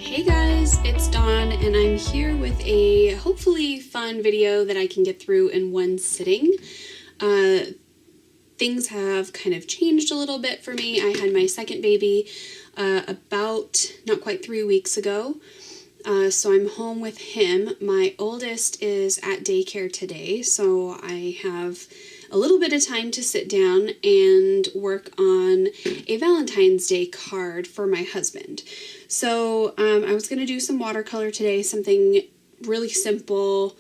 Hey guys, it's Dawn and I'm here with a hopefully fun video that I can get through in one sitting. Things have kind of changed a little bit for me. I had my second baby about not quite 3 weeks ago, so I'm home with him. My oldest is at daycare today, so I have a little bit of time to sit down and work on a Valentine's Day card for my husband. So I was going to do some watercolor today, something really simple,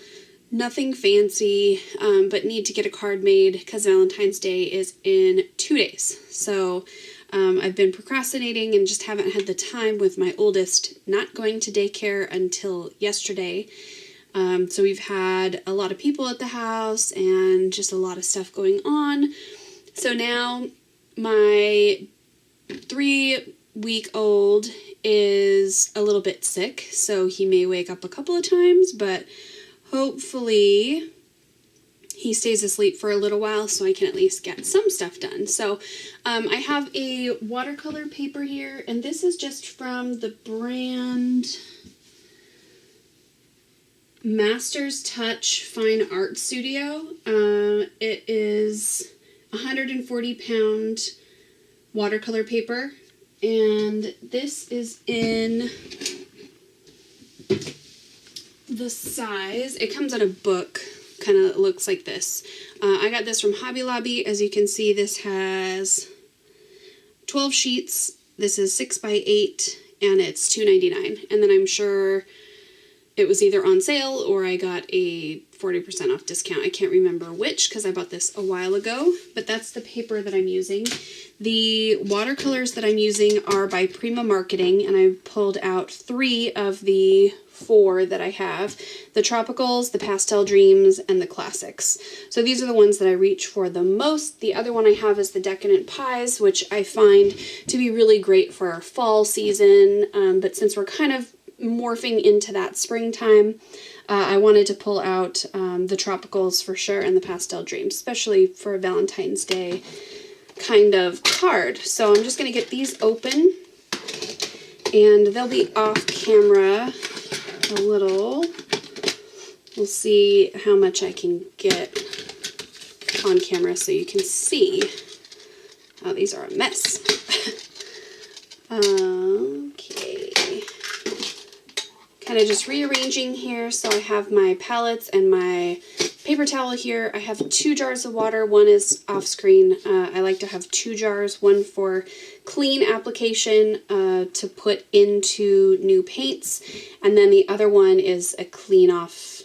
nothing fancy, but need to get a card made because Valentine's Day is in 2 days. So I've been procrastinating and just haven't had the time with my oldest not going to daycare until yesterday. So we've had a lot of people at the house and just a lot of stuff going on. So now my 3-week-old is a little bit sick, so he may wake up a couple of times, but hopefully he stays asleep for a little while so I can at least get some stuff done. So I have a watercolor paper here, and this is just from the brand Master's Touch Fine Art Studio. It is 140-pound watercolor paper, and this is in the size, it comes in a book, kind of looks like this. I got this from Hobby Lobby. As you can see, this has 12 sheets. This is 6x8, and it's $2.99. And then I'm sure it was either on sale or I got a 40% off discount. I can't remember which because I bought this a while ago, but that's the paper that I'm using. The watercolors that I'm using are by Prima Marketing, and I pulled out 3 of the 4 that I have: the Tropicals, the Pastel Dreams, and the Classics. So these are the ones that I reach for the most. The other one I have is the Decadent Pies, which I find to be really great for our fall season, but since we're kind of morphing into that springtime, I wanted to pull out the Tropicals for sure and the Pastel Dreams, especially for a Valentine's Day kind of card. So I'm just going to get these open, and they'll be off camera a little. We'll see how much I can get on camera so you can see. Oh, these are a mess. Okay. Kind of just rearranging here. So I have my palettes and my paper towel here. I have 2 jars of water. One is off screen. I like to have 2 jars, one for clean application to put into new paints, and then the other one is a clean off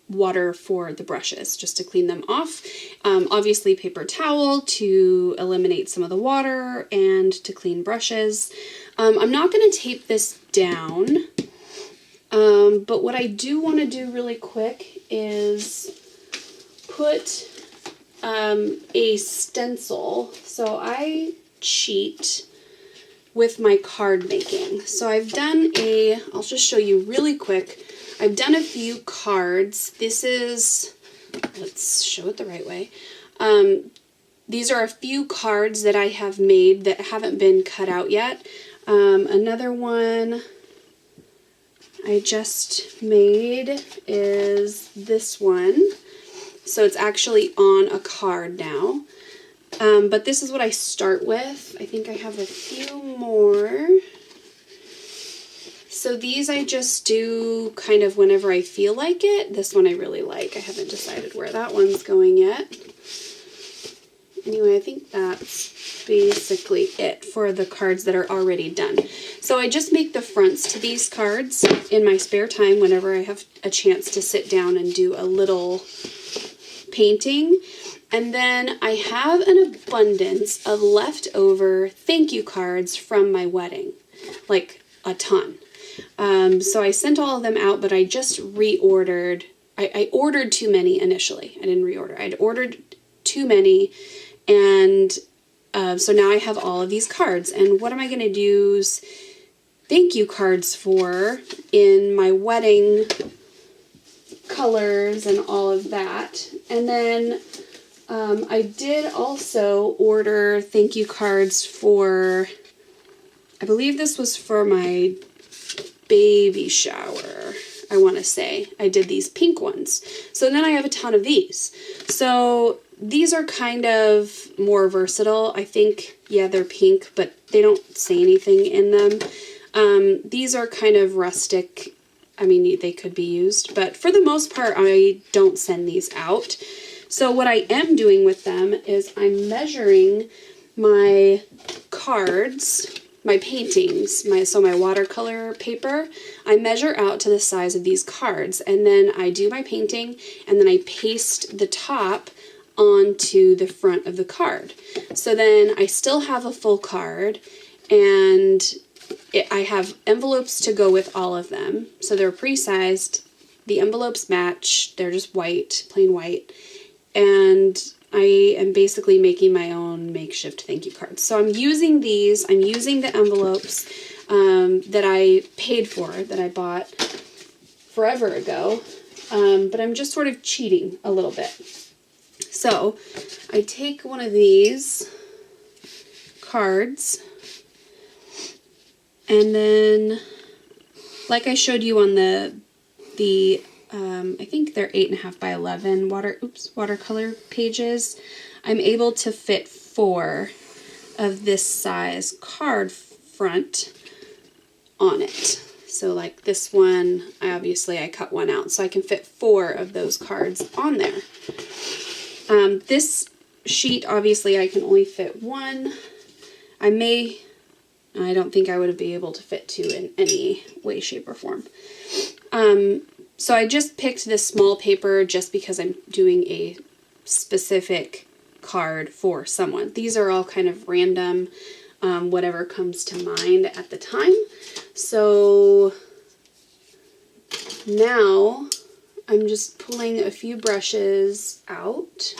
water for the brushes, just to clean them off. Obviously paper towel to eliminate some of the water and to clean brushes. I'm not going to tape this down. But what I do want to do really quick is put a stencil. So I cheat with my card making. So I've done I'll just show you really quick. I've done a few cards. This is, let's show it the right way. These are a few cards that I have made that haven't been cut out yet. Another one I just made is this one. So it's actually on a card now. But this is what I start with. I think I have a few more. So these I just do kind of whenever I feel like it. This one I really like. I haven't decided where that one's going yet. Anyway, I think that's basically it for the cards that are already done. So I just make the fronts to these cards in my spare time whenever I have a chance to sit down and do a little painting. And then I have an abundance of leftover thank you cards from my wedding, like a ton. So I sent all of them out, but I just reordered. I ordered too many initially. I didn't reorder. I'd ordered too many. And so now I have all of these cards. And what am I going to use thank you cards for in my wedding colors and all of that? And then I did also order thank you cards for, I believe this was for my baby shower, I want to say. I did these pink ones. So then I have a ton of these. So these are kind of more versatile. I think, yeah, they're pink, but they don't say anything in them. These are kind of rustic. I mean, they could be used, but for the most part, I don't send these out. So what I am doing with them is I'm measuring my cards, my paintings, my watercolor paper. I measure out to the size of these cards, and then I do my painting, and then I paste the top onto the front of the card. So then I still have a full card, and I have envelopes to go with all of them. So they're pre-sized. The envelopes match. They're just white, plain white. And I am basically making my own makeshift thank you cards. So I'm using these. I'm using the envelopes that I paid for, that I bought forever ago. But I'm just sort of cheating a little bit. So I take one of these cards, and then, like I showed you on the I think they're 8.5 by 11 watercolor pages, I'm able to fit 4 of this size card front on it. So like this one, I cut one out, so I can fit 4 of those cards on there. This sheet, obviously, I can only fit 1. I don't think I would be able to fit 2 in any way, shape, or form. So I just picked this small paper just because I'm doing a specific card for someone. These are all kind of random, whatever comes to mind at the time. So now I'm just pulling a few brushes out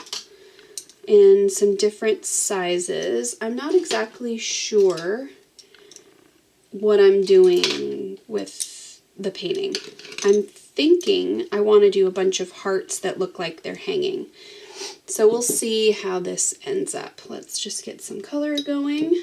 in some different sizes. I'm not exactly sure what I'm doing with the painting. I'm thinking I want to do a bunch of hearts that look like they're hanging. So we'll see how this ends up. Let's just get some color going.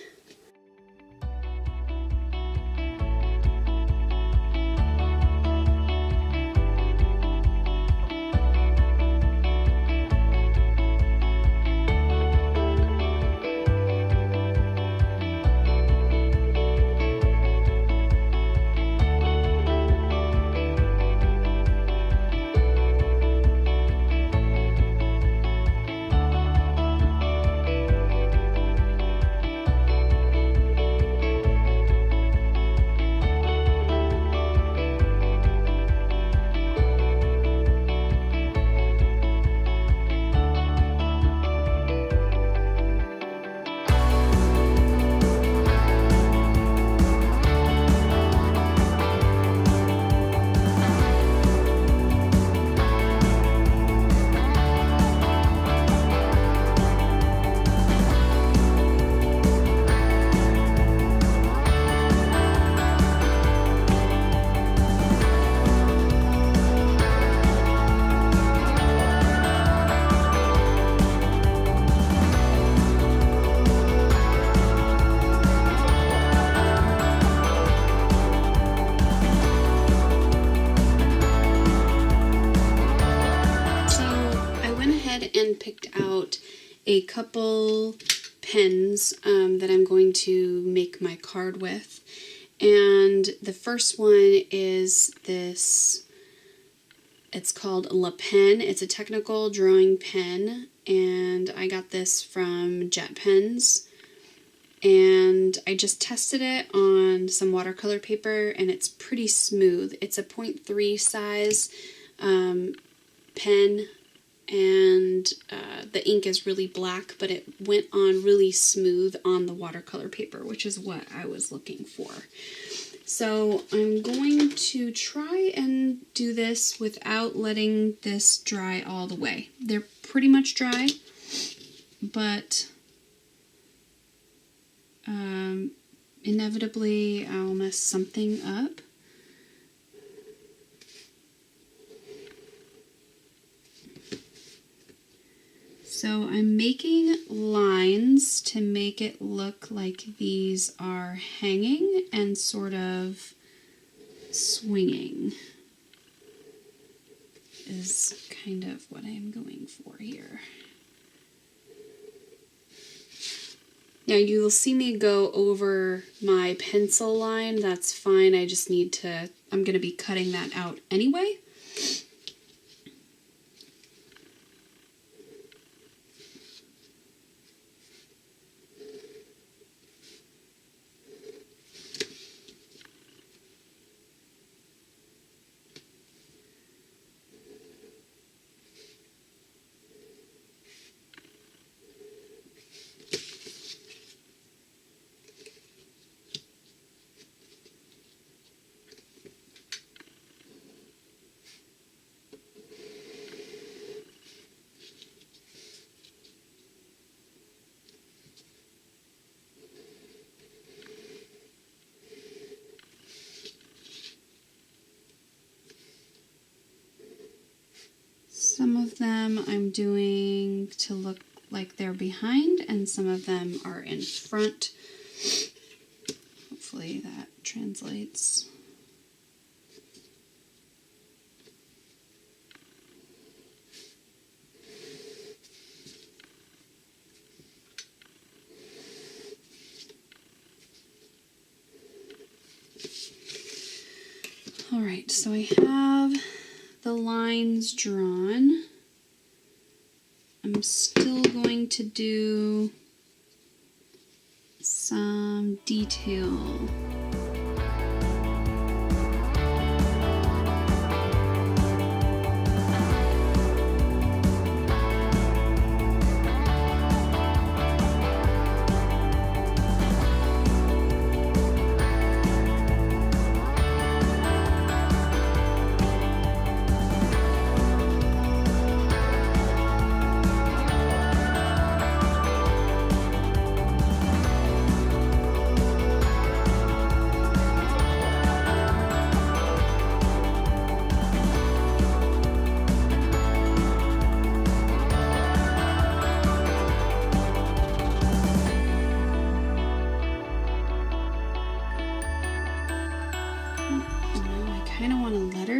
And picked out a couple pens that I'm going to make my card with. And the first one is this, it's called La Pen. It's a technical drawing pen, and I got this from Jet Pens. And I just tested it on some watercolor paper, and it's pretty smooth. It's a 0.3 size pen, and the ink is really black, but it went on really smooth on the watercolor paper, which is what I was looking for. So I'm going to try and do this without letting this dry all the way. They're pretty much dry, but inevitably I'll mess something up. So I'm making lines to make it look like these are hanging and sort of swinging is kind of what I'm going for here. Now you will see me go over my pencil line. That's fine. I just need to, I'm going to be cutting that out anyway. Some of them I'm doing to look like they're behind, and some of them are in front. Hopefully that translates. All right, so I have the lines drawn. I'm still going to do some detail.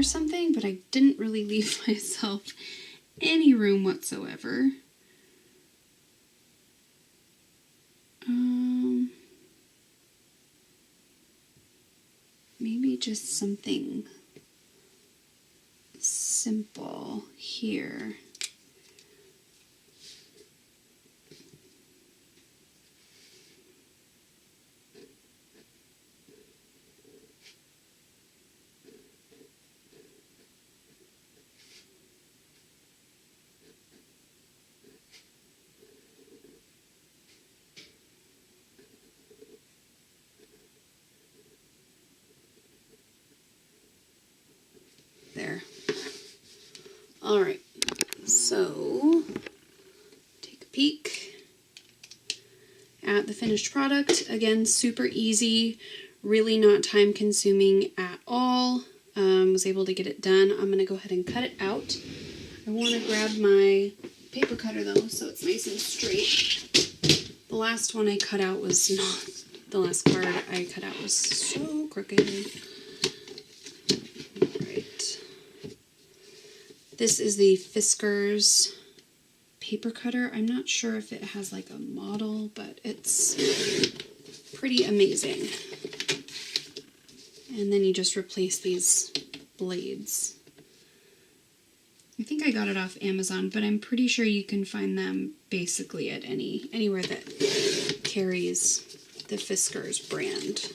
Something, but I didn't really leave myself any room whatsoever. Maybe just something simple here. There. All right, so take a peek at the finished product. Again, super easy, really not time consuming at all. Was able to get it done. I'm gonna go ahead and cut it out. I wanna grab my paper cutter though, so it's nice and straight. The last one I cut out was not, the last card I cut out was so crooked. This is the Fiskars paper cutter. I'm not sure if it has like a model, but it's pretty amazing. And then you just replace these blades. I think I got it off Amazon, but I'm pretty sure you can find them basically at anywhere that carries the Fiskars brand.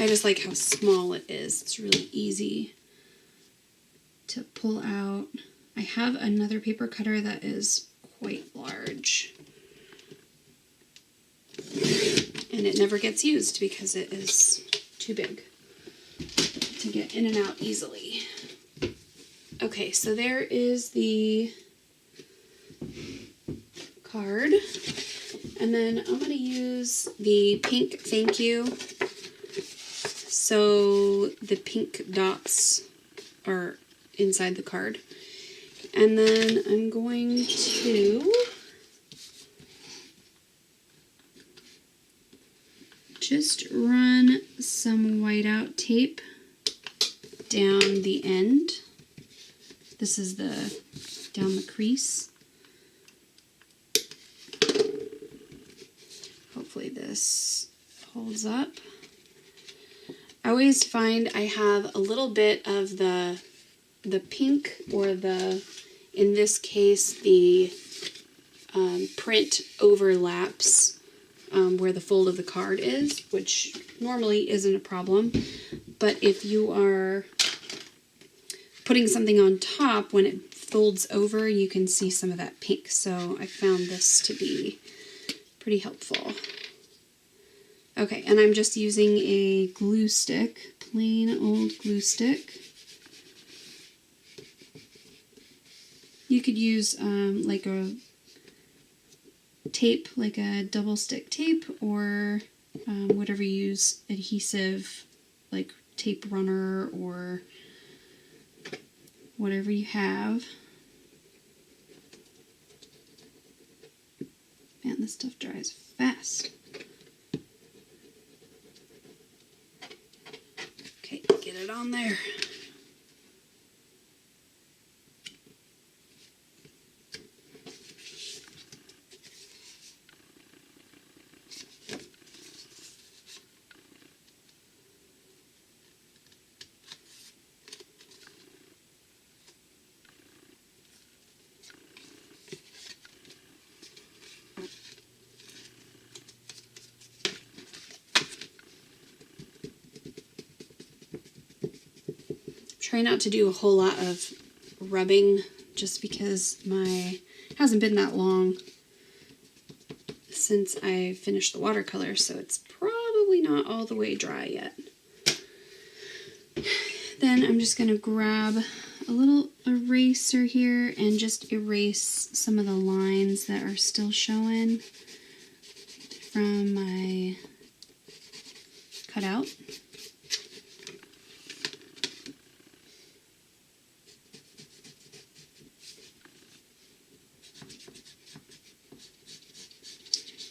I just like how small it is. It's really easy to pull out. I have another paper cutter that is quite large. And it never gets used because it is too big to get in and out easily. Okay, so there is the card. And then I'm going to use the pink thank you. So the pink dots are inside the card. And then I'm going to just run some whiteout tape down the end. This is down the crease. Hopefully this holds up. I always find I have a little bit of the pink, or in this case, the print overlaps where the fold of the card is, which normally isn't a problem. But if you are putting something on top, when it folds over, you can see some of that pink. So I found this to be pretty helpful. Okay, and I'm just using a glue stick, plain old glue stick. You could use like a tape, like a double stick tape, or whatever you use, adhesive, like tape runner or whatever you have. Man, this stuff dries fast. Okay, get it on there. Try not to do a whole lot of rubbing, just because it hasn't been that long since I finished the watercolor, so it's probably not all the way dry yet. Then I'm just going to grab a little eraser here and just erase some of the lines that are still showing from my cutout.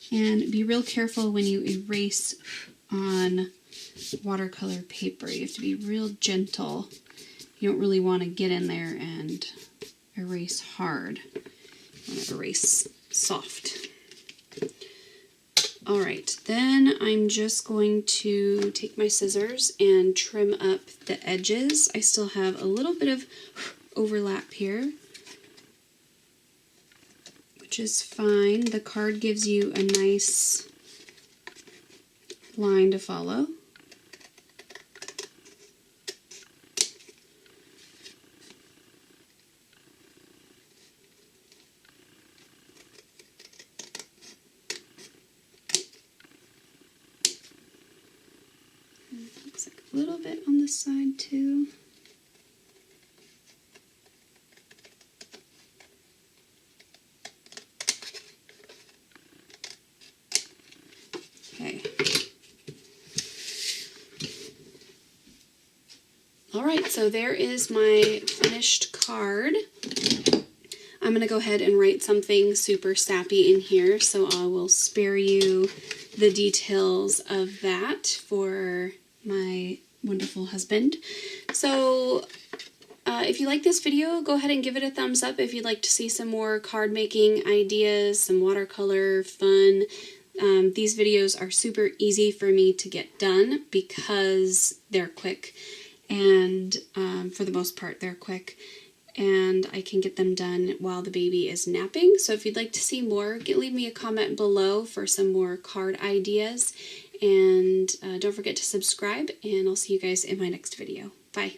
And be real careful when you erase on watercolor paper. You have to be real gentle. You don't really want to get in there and erase hard. You want to erase soft. Alright, then I'm just going to take my scissors and trim up the edges. I still have a little bit of overlap here, which is fine. The card gives you a nice line to follow. Looks like a little bit on this side too. Okay. Alright, so there is my finished card. I'm going to go ahead and write something super sappy in here, so I will spare you the details of that for my wonderful husband. So if you like this video, go ahead and give it a thumbs up if you'd like to see some more card making ideas, some watercolor fun. These videos are super easy for me to get done because they're quick, and for the most part they're quick, and I can get them done while the baby is napping. So if you'd like to see more, leave me a comment below for some more card ideas, and don't forget to subscribe, and I'll see you guys in my next video. Bye.